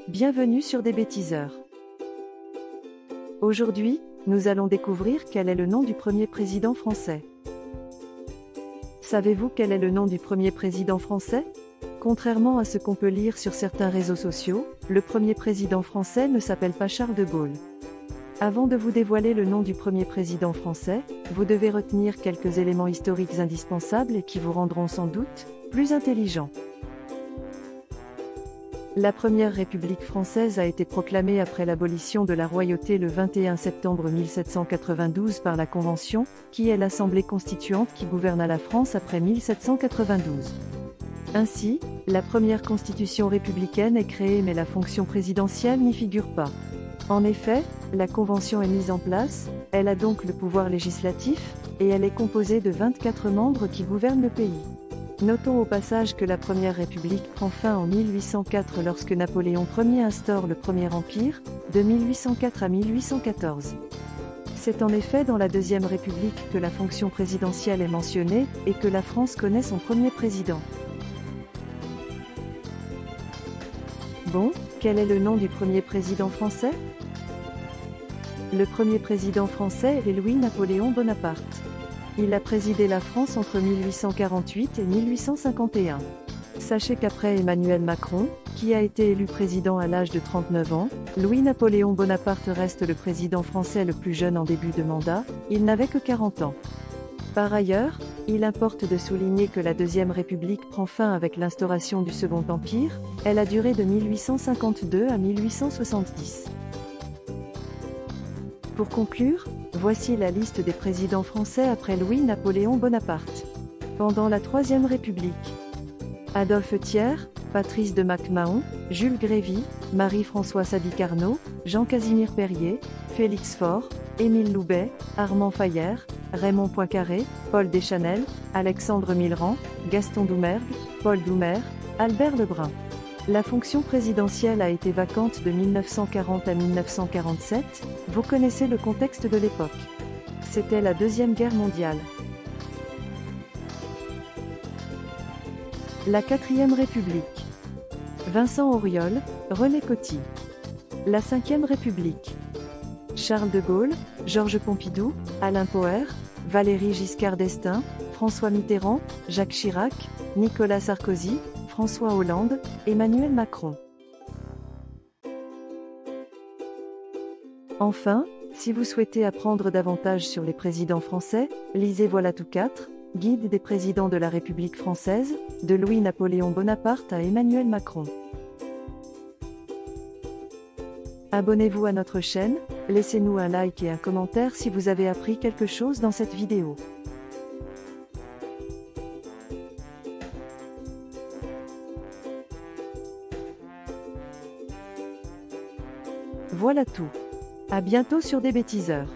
Bienvenue sur des bêtiseurs. Aujourd'hui, nous allons découvrir quel est le nom du premier président français. Savez-vous quel est le nom du premier président français? Contrairement à ce qu'on peut lire sur certains réseaux sociaux, le premier président français ne s'appelle pas Charles de Gaulle. Avant de vous dévoiler le nom du premier président français, vous devez retenir quelques éléments historiques indispensables et qui vous rendront sans doute plus intelligent. La première République française a été proclamée après l'abolition de la royauté le 21 septembre 1792 par la Convention, qui est l'assemblée constituante qui gouverna la France après 1792. Ainsi, la première constitution républicaine est créée mais la fonction présidentielle n'y figure pas. En effet, la Convention est mise en place, elle a donc le pouvoir législatif, et elle est composée de 24 membres qui gouvernent le pays. Notons au passage que la Première République prend fin en 1804 lorsque Napoléon Ier instaure le Premier Empire, de 1804 à 1814. C'est en effet dans la Deuxième République que la fonction présidentielle est mentionnée, et que la France connaît son premier président. Bon, quel est le nom du premier président français? Le premier président français est Louis-Napoléon Bonaparte. Il a présidé la France entre 1848 et 1851. Sachez qu'après Emmanuel Macron, qui a été élu président à l'âge de 39 ans, Louis-Napoléon Bonaparte reste le président français le plus jeune en début de mandat, il n'avait que 40 ans. Par ailleurs, il importe de souligner que la Deuxième République prend fin avec l'instauration du Second Empire, elle a duré de 1852 à 1870. Pour conclure, voici la liste des présidents français après Louis-Napoléon Bonaparte. Pendant la Troisième République: Adolphe Thiers, Patrice de Mac-Mahon, Jules Grévy, Marie-Françoise Sadi-Carnot, Jean-Casimir Perier, Félix Faure, Émile Loubet, Armand Fayer, Raymond Poincaré, Paul Deschanel, Alexandre Millerand, Gaston Doumergue, Paul Doumer, Albert Lebrun. La fonction présidentielle a été vacante de 1940 à 1947, vous connaissez le contexte de l'époque. C'était la Deuxième Guerre mondiale. La Quatrième République: Vincent Auriol, René Coty. La Cinquième République: Charles de Gaulle, Georges Pompidou, Alain Poher, Valéry Giscard d'Estaing, François Mitterrand, Jacques Chirac, Nicolas Sarkozy, François Hollande, Emmanuel Macron. Enfin, si vous souhaitez apprendre davantage sur les présidents français, lisez Voilà tout 4, Guide des présidents de la République française, de Louis-Napoléon Bonaparte à Emmanuel Macron. Abonnez-vous à notre chaîne, laissez-nous un like et un commentaire si vous avez appris quelque chose dans cette vidéo. Voilà tout. À bientôt sur des bêtiseurs.